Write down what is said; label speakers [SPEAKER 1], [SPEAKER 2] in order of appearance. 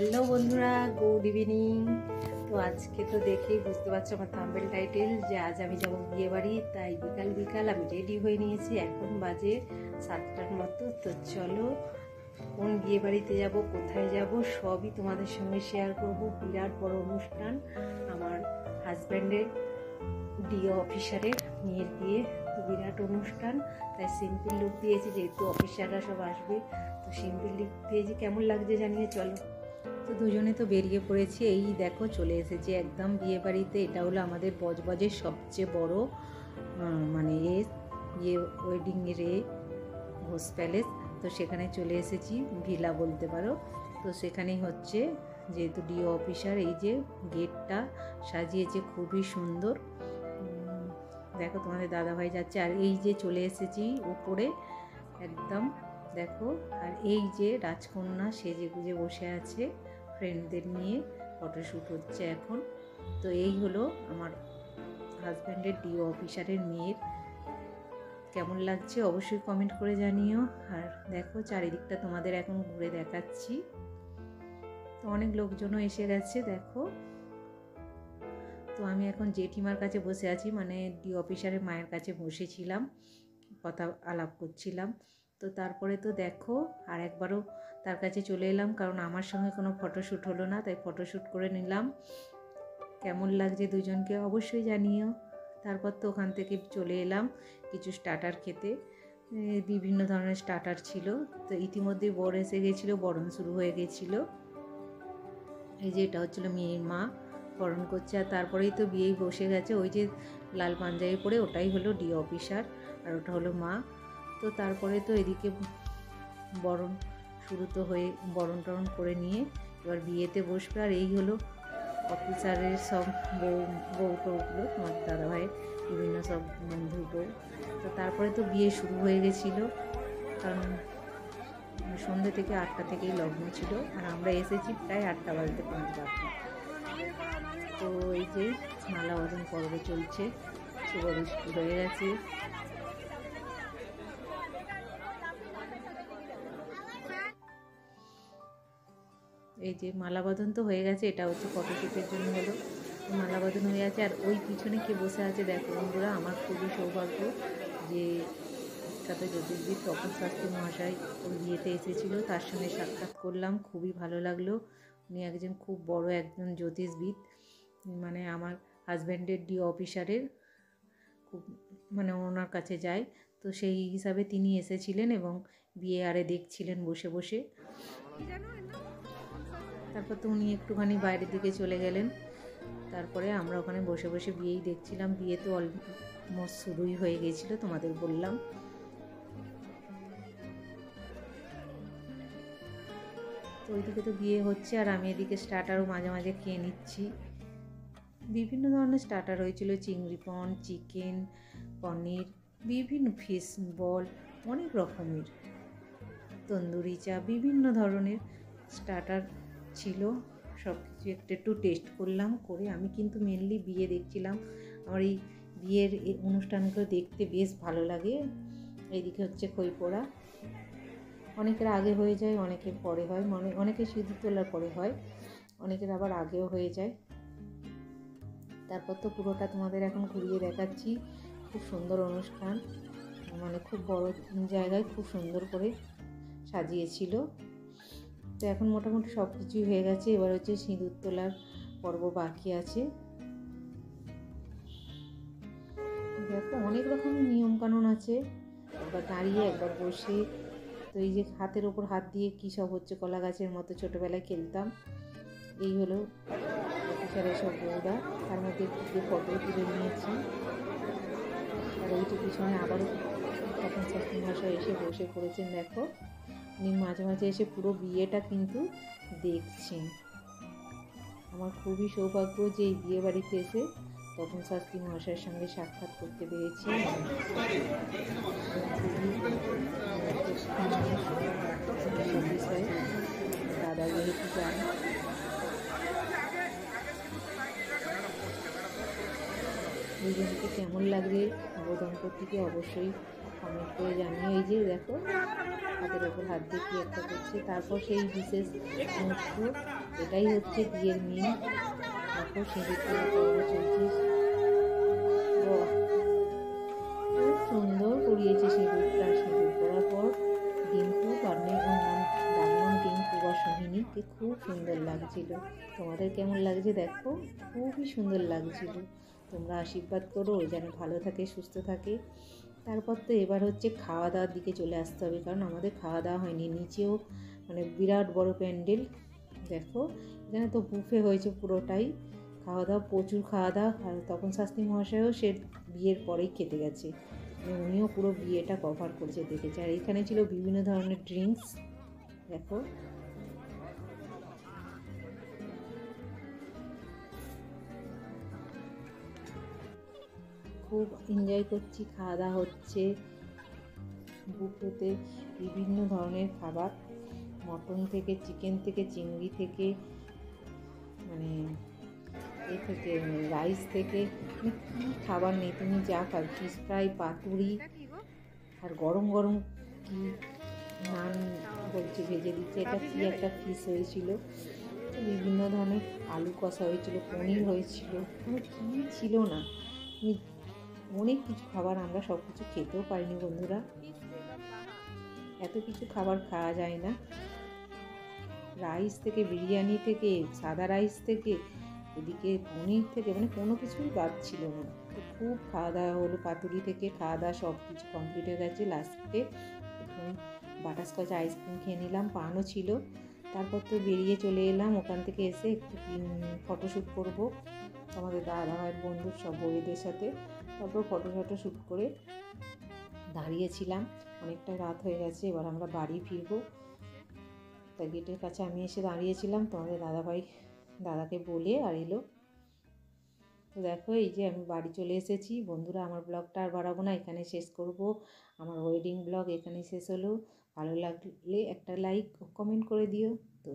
[SPEAKER 1] Hello বন্ধুরা, good evening. তো আজকে তো দেখেই বুঝতে পারছো আমার থাম্বনেল টাইটেল যে আজ আমি যাবো বিয়ে বাড়ি। তাই বিকাল বিকাল আমি রেডি হয়ে নিয়েছি। এখন বাজে 7টার মতো। তো চলো কোন বিয়ে বাড়িতে যাবো, কোথায় যাব সবই তোমাদের সঙ্গে শেয়ার করব। বিরাট বড় অনুষ্ঠান, আমার হাজব্যান্ডের ডিও অফিসারের মেয়ের বিয়ে। তো বিরাট অনুষ্ঠান, তাই সিম্পল লুক দিয়েছি যেহেতু অফিসাররা সব আসবে। তো সিম্পল লুক দিয়েছি, কেমন লাগছে জানিয়ে চলো। তো দুজনে তো বেরিয়ে পড়েছি, এই দেখো চলে এসেছি একদম বিয়ে বাড়িতে। এটা হলো আমাদের বজবজের সবচেয়ে বড় মানে বিয়ে ওয়েডিংয়ের হোস প্যালেস। তো সেখানে চলে এসেছি, ভিলা বলতে পারো। তো সেখানেই হচ্ছে, যেহেতু ডিও অফিসার, এই যে গেটটা সাজিয়েছে খুবই সুন্দর। দেখো তোমাদের দাদাভাই যাচ্ছে, আর এই যে চলে এসেছি উপরে একদম দেখো। আর এই যে রাজকন্যা সেজে গুজে বসে আছে ফ্রেন্ডদের নিয়ে, ফটোশ্যুট হচ্ছে এখন। তো এই হলো আমার হাজব্যান্ডের ডিও অফিসারের মেয়ের। কেমন লাগছে অবশ্যই কমেন্ট করে জানিও। আর দেখো চারিদিকটা তোমাদের এখন ঘুরে দেখাচ্ছি। তো অনেক লোকজনও এসে গেছে দেখো। তো আমি এখন জেঠিমার কাছে বসে আছি, মানে ডিও অফিসারের মায়ের কাছে বসেছিলাম, কথা আলাপ করছিলাম। তো তারপরে তো দেখো আর একবারও তার কাছে চলে এলাম, কারণ আমার সঙ্গে কোনো ফটোশ্যুট হলো না, তাই ফটোশ্যুট করে নিলাম। কেমন লাগছে দুজনকে অবশ্যই জানিও। তারপর তো ওখান থেকে চলে এলাম কিছু স্টার্টার খেতে। বিভিন্ন ধরনের স্টার্টার ছিল। তো ইতিমধ্যে বর এসে গেছিলো, বরণ শুরু হয়ে গেছিলো। এই যে এটা হচ্ছিলো মেয়ের মা, বরণ করছে। আর তারপরেই তো বিয়েই বসে গেছে, ওই যে লাল পাঞ্জাবি পরে ওটাই হলো ডিও অফিসার, আর ওটা হলো মা। তো তারপরে তো এদিকে বরণ শুরু তো হয়ে বরণ টরণ করে নিয়ে এবার বিয়েতে বসবে। আর এই হলো অফিসারের সব বউ টৌগুলো, তোমার দাদাভাইয়ের বিভিন্ন সব বন্ধু বউ। তো তারপরে তো বিয়ে শুরু হয়ে গেছিলো, কারণ সন্ধ্যে থেকে 8টা থেকেই লগ্ন ছিল, আর আমরা এসেছি প্রায় 8টা বাজতে 5 বাকি। তো এই যে মালা বদন পর্ব চলছে, শুরু হয়ে গেছে। এই যে মালাবদন তো হয়ে গেছে, এটা হচ্ছে ফটোশ্যুটের জন্য হলো। মালাবদন হয়ে আছে, আর ওই পিছনে কে বসে আছে দেখো বন্ধুরা। আমার খুবই সৌভাগ্য যে সাথে জ্যোতিষবিদ তপন শাস্ত্রী মহাশয় ওই বিয়েতে এসেছিলো, তার সঙ্গে সাক্ষাৎ করলাম, খুবই ভালো লাগলো। উনি একজন খুব বড় একজন জ্যোতিষবিদ, মানে আমার হাজব্যান্ডের ডিও অফিসারের খুব মানে ওনার কাছে যায়। তো সেই হিসাবে তিনি এসেছিলেন এবং বিয়ে আরে দেখছিলেন বসে বসে। তারপর তো উনি একটুখানি বাইরের দিকে চলে গেলেন। তারপরে আমরা ওখানে বসে বসে বিয়েই দেখছিলাম। বিয়ে তো অলমোস্ট শুরুই হয়ে গেছিলো, তোমাদের বললাম। তো ওইদিকে তো বিয়ে হচ্ছে, আর আমি এদিকে স্টার্টারও মাঝে মাঝে খেয়ে নিচ্ছি। বিভিন্ন ধরনের স্টার্টার হয়েছিল, চিংড়ি পন, চিকেন, পনির, বিভিন্ন ফিশ বল, অনেক রকমের তন্দুরি চা, বিভিন্ন ধরনের স্টার্টার ছিল। সব কিছু একটু টেস্ট করলাম, করে আমি কিন্তু মেনলি বিয়ে দেখছিলাম। আমার এই বিয়ের এই অনুষ্ঠানগুলো দেখতে বেশ ভালো লাগে। এইদিকে হচ্ছে খই পোড়া, অনেকের আগে হয়ে যায়, অনেকের পরে হয়, মানে অনেকের সিঁদুর তোলার পরে হয়, অনেকের আবার আগেও হয়ে যায়। তারপর তো পুরোটা তোমাদের এখন ঘুরিয়ে দেখাচ্ছি। খুব সুন্দর অনুষ্ঠান, মানে খুব বড় জায়গায় খুব সুন্দর করে সাজিয়েছিল। তো এখন মোটামুটি সব কিছুই হয়ে গেছে, এবার হচ্ছে সিঁদুর তোলার পর্ব বাকি আছে। দেখো অনেক রকমের নিয়মকানুন আছে, একবার দাঁড়িয়ে একবার বসে। তো এই যে হাতের ওপর হাত দিয়ে কী সব হচ্ছে, কলা গাছের মতো ছোটোবেলায় খেলতাম। এই হলো অফিসারের সব বউরা, তার মধ্যে একটু ফটো তুলে নিয়েছি। আর ওইটি পিছনে আবারও তখন শাস্ত্রী মহাশয় এসে বসে পড়েছেন দেখো। উনি মাঝে মাঝে এসে পুরো বিয়েটা কিন্তু দেখছেন। আমার খুবই সৌভাগ্য যে এই বিয়ে বাড়িতে এসে তপন শাস্ত্রী মহাশয়ের সঙ্গে সাক্ষাৎ করতে পেরেছি। বিষয়ে দাদা যেহেতু যান। দুজনকে কেমন লাগবে নবদম্পতিকে অবশ্যই কমেন্ট করে জানিও। এই যে দেখো হাতের ওপর হাত দিয়ে কি একটা করছে। তারপর সেই বিশেষ মুহূর্ত এটাই হচ্ছে বিয়ের মেন। দেখো সিঁদুর পরা পর্ব চলছে। বাহ, খুব সুন্দর করিয়েছে সিঁদুরটা। সিঁদুর পরার পর ডিম্পু, তার নাম ডিম্পু বা সোহিনীকে খুব সুন্দর লাগছিল। তোমাদের কেমন লাগছে দেখো, খুবই সুন্দর লাগছিল। তোমরা আশীর্বাদ করো যেন ভালো থাকে, সুস্থ থাকে। তারপর তো এবার হচ্ছে খাওয়া দাওয়ার দিকে চলে আসতে হবে, কারণ আমাদের খাওয়া দাওয়া হয়নি। নিচেও মানে বিরাট বড় প্যান্ডেল, দেখো এখানে তো বুফে হয়েছে পুরোটাই। খাওয়া দাওয়া, প্রচুর খাওয়া দাওয়া। আর তপন শাস্ত্রী মহাশয়ও সে বিয়ের পরেই খেতে গেছে, উনিও পুরো বিয়েটা কভার করেছে, দেখেছে। আর এখানে ছিল বিভিন্ন ধরনের ড্রিঙ্কস, দেখো। খুব এনজয় করছি, খাওয়া দাওয়া হচ্ছে বুফেতে। বিভিন্ন ধরনের খাবার, মটন থেকে, চিকেন থেকে, চিংড়ি থেকে, মানে এ থেকে, রাইস থেকে, মানে কী খাবার নেই তুমি যা খাও। ফিশ ফ্রাই, পাতুরি, আর গরম গরম কি নান বলছে ভেজে দিচ্ছে। এটা কি একটা ফিশ হয়েছিল, বিভিন্ন ধরনের আলু কষা হয়েছিল, পনির হয়েছিল, মানে কী ছিল না। অনেক কিছু খাবার, আমরা সব কিছু খেতেও পারিনি বন্ধুরা, এত কিছু খাবার খাওয়া যায় না। রাইস থেকে, বিরিয়ানি থেকে, সাদা রাইস থেকে, এদিকে পনির থেকে, মানে কোনো কিছুই বাদ ছিল না। তো খুব খাওয়া দাওয়া হলো। পাতুরি থেকে খাওয়া দাওয়া সব কিছু কমপ্লিট হয়ে গেছে। লাস্টে একটু বাটারস্কচ আইসক্রিম খেয়ে নিলাম, পানও ছিল। তারপর তো বেরিয়ে চলে এলাম। ওখান থেকে এসে একটু ফটোশ্যুট করবো আমাদের দাদাভাইয়ের বন্ধুর সব বউদের সাথে। তারপর ফটো শ্যুট করে দাঁড়িয়েছিলাম। অনেকটা রাত হয়ে গেছে, এবার আমরা বাড়ি ফিরবো। তা গেটের কাছে আমি এসে দাঁড়িয়েছিলাম, তোমাদের দাদাকে বলে আর এলো। তো দেখো এই যে আমি বাড়ি চলে এসেছি বন্ধুরা। আমার ব্লগটা আর বাড়াবো না, এখানে শেষ করব। আমার ওয়েডিং ব্লগ এখানে শেষ হলো। ভালো লাগলে একটা লাইক ও কমেন্ট করে দিও। তো